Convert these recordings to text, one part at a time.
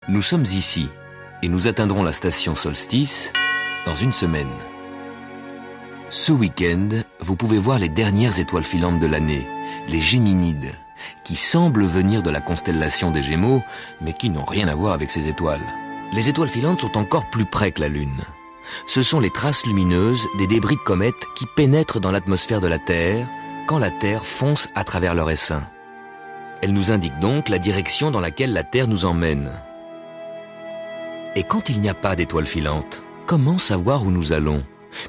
Nous sommes ici et nous atteindrons la station solstice dans une semaine. Ce week-end, vous pouvez voir les dernières étoiles filantes de l'année, les Géminides, qui semblent venir de la constellation des Gémeaux, mais qui n'ont rien à voir avec ces étoiles. Les étoiles filantes sont encore plus près que la Lune. Ce sont les traces lumineuses des débris de comètes qui pénètrent dans l'atmosphère de la Terre quand la Terre fonce à travers leur essaim. Elles nous indiquent donc la direction dans laquelle la Terre nous emmène. Et quand il n'y a pas d'étoiles filantes, comment savoir où nous allons,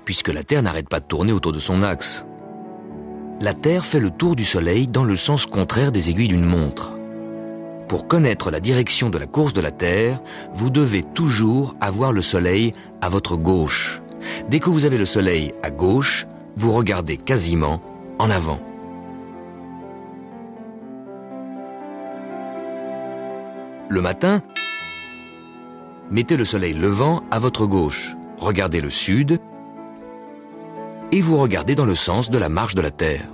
puisque la Terre n'arrête pas de tourner autour de son axe? La Terre fait le tour du Soleil dans le sens contraire des aiguilles d'une montre. Pour connaître la direction de la course de la Terre, vous devez toujours avoir le Soleil à votre gauche. Dès que vous avez le Soleil à gauche, vous regardez quasiment en avant. Le matin, mettez le Soleil levant à votre gauche. Regardez le sud et vous regardez dans le sens de la marche de la Terre.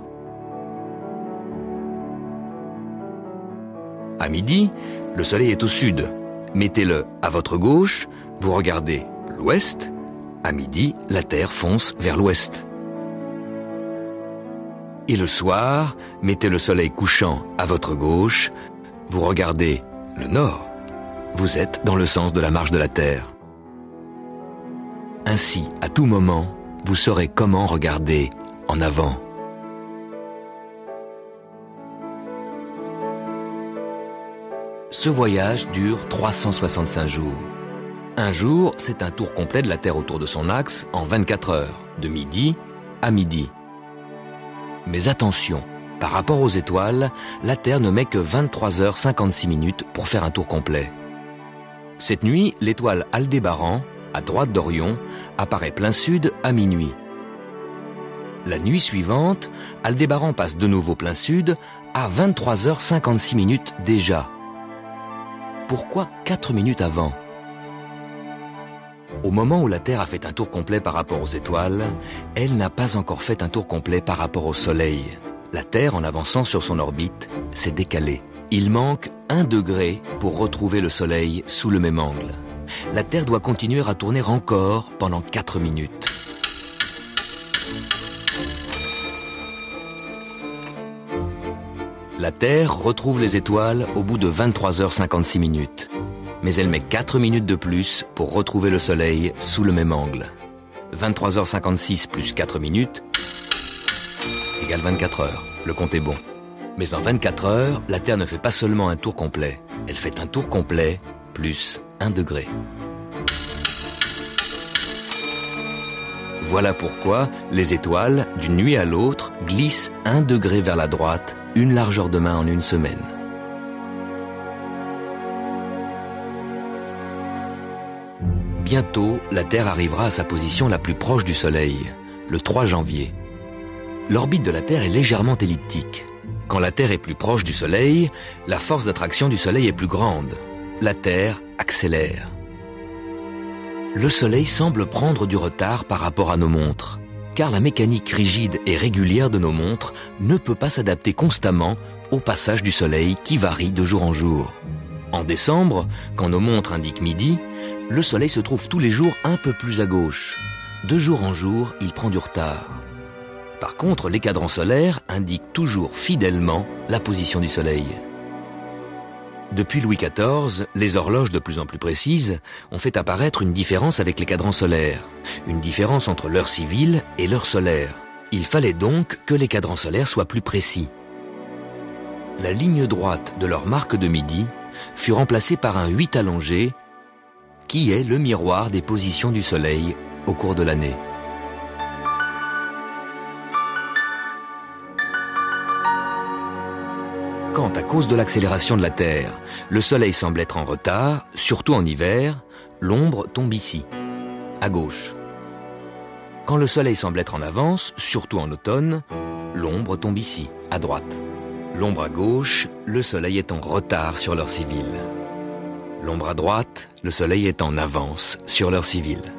À midi, le Soleil est au sud. Mettez-le à votre gauche, vous regardez l'ouest. À midi, la Terre fonce vers l'ouest. Et le soir, mettez le Soleil couchant à votre gauche, vous regardez le nord. Vous êtes dans le sens de la marche de la Terre. Ainsi, à tout moment, vous saurez comment regarder en avant. Ce voyage dure 365 jours. Un jour, c'est un tour complet de la Terre autour de son axe en 24 heures, de midi à midi. Mais attention, par rapport aux étoiles, la Terre ne met que 23h56 pour faire un tour complet. Cette nuit, l'étoile Aldébaran, à droite d'Orion, apparaît plein sud à minuit. La nuit suivante, Aldébaran passe de nouveau plein sud à 23h56 déjà. Pourquoi 4 minutes avant? Au moment où la Terre a fait un tour complet par rapport aux étoiles, elle n'a pas encore fait un tour complet par rapport au Soleil. La Terre, en avançant sur son orbite, s'est décalée. Il manque 1 degré pour retrouver le Soleil sous le même angle. La Terre doit continuer à tourner encore pendant 4 minutes. La Terre retrouve les étoiles au bout de 23h56. Mais elle met 4 minutes de plus pour retrouver le Soleil sous le même angle. 23h56 plus 4 minutes égale 24 heures. Le compte est bon. Mais en 24 heures, la Terre ne fait pas seulement un tour complet. Elle fait un tour complet plus 1 degré. Voilà pourquoi les étoiles, d'une nuit à l'autre, glissent 1 degré vers la droite, une largeur de main en une semaine. Bientôt, la Terre arrivera à sa position la plus proche du Soleil, le 3 janvier. L'orbite de la Terre est légèrement elliptique. Quand la Terre est plus proche du Soleil, la force d'attraction du Soleil est plus grande. La Terre accélère. Le Soleil semble prendre du retard par rapport à nos montres, car la mécanique rigide et régulière de nos montres ne peut pas s'adapter constamment au passage du Soleil qui varie de jour en jour. En décembre, quand nos montres indiquent midi, le Soleil se trouve tous les jours un peu plus à gauche. De jour en jour, il prend du retard. Par contre, les cadrans solaires indiquent toujours fidèlement la position du Soleil. Depuis Louis XIV, les horloges de plus en plus précises ont fait apparaître une différence avec les cadrans solaires, une différence entre l'heure civile et l'heure solaire. Il fallait donc que les cadrans solaires soient plus précis. La ligne droite de leur marque de midi fut remplacée par un 8 allongé, qui est le miroir des positions du Soleil au cours de l'année. Quand, à cause de l'accélération de la Terre, le Soleil semble être en retard, surtout en hiver, l'ombre tombe ici, à gauche. Quand le Soleil semble être en avance, surtout en automne, l'ombre tombe ici, à droite. L'ombre à gauche, le Soleil est en retard sur l'heure civile. L'ombre à droite, le Soleil est en avance sur l'heure civile.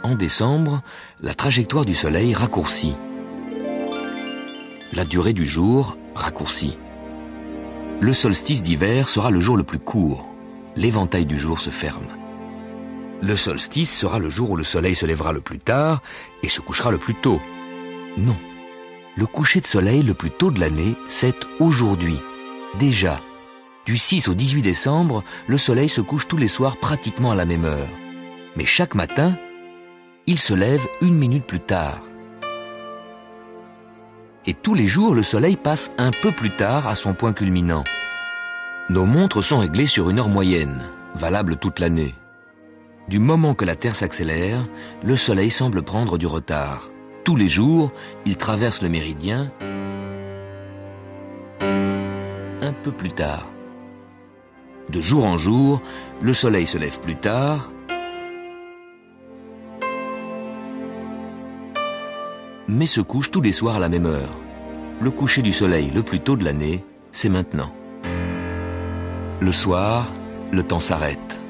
En décembre, la trajectoire du Soleil raccourcit. La durée du jour raccourcit. Le solstice d'hiver sera le jour le plus court. L'éventail du jour se ferme. Le solstice sera le jour où le soleil se lèvera le plus tard et se couchera le plus tôt. Non. Le coucher de soleil le plus tôt de l'année, c'est aujourd'hui. Déjà. Du 6 au 18 décembre, le soleil se couche tous les soirs pratiquement à la même heure. Mais chaque matin, il se lève 1 minute plus tard. Et tous les jours, le soleil passe un peu plus tard à son point culminant. Nos montres sont réglées sur une heure moyenne, valable toute l'année. Du moment que la Terre s'accélère, le soleil semble prendre du retard. Tous les jours, il traverse le méridien un peu plus tard. De jour en jour, le soleil se lève plus tard, mais se couche tous les soirs à la même heure. Le coucher du soleil le plus tôt de l'année, c'est maintenant. Le soir, le temps s'arrête.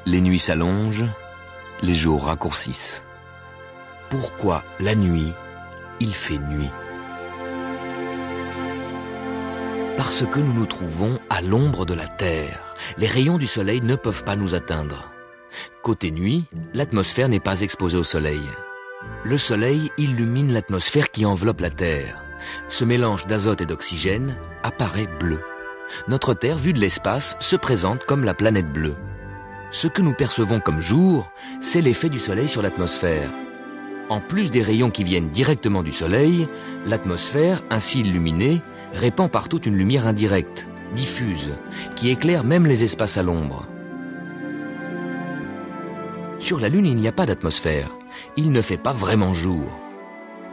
Les nuits s'allongent, les jours raccourcissent. Pourquoi la nuit, il fait nuit? Parce que nous nous trouvons à l'ombre de la Terre. Les rayons du soleil ne peuvent pas nous atteindre. Côté nuit, l'atmosphère n'est pas exposée au soleil. Le soleil illumine l'atmosphère qui enveloppe la Terre. Ce mélange d'azote et d'oxygène apparaît bleu. Notre Terre, vue de l'espace, se présente comme la planète bleue. Ce que nous percevons comme jour, c'est l'effet du soleil sur l'atmosphère. En plus des rayons qui viennent directement du soleil, l'atmosphère, ainsi illuminée, répand partout une lumière indirecte, diffuse, qui éclaire même les espaces à l'ombre. Sur la Lune, il n'y a pas d'atmosphère. Il ne fait pas vraiment jour.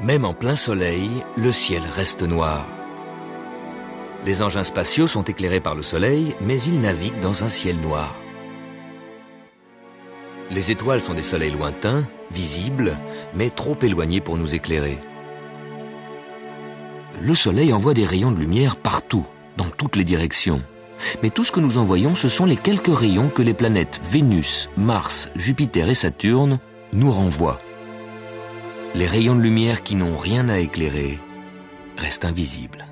Même en plein soleil, le ciel reste noir. Les engins spatiaux sont éclairés par le soleil, mais ils naviguent dans un ciel noir. Les étoiles sont des soleils lointains, visibles, mais trop éloignés pour nous éclairer. Le soleil envoie des rayons de lumière partout, dans toutes les directions. Mais tout ce que nous envoyons, ce sont les quelques rayons que les planètes Vénus, Mars, Jupiter et Saturne nous renvoient. Les rayons de lumière qui n'ont rien à éclairer restent invisibles.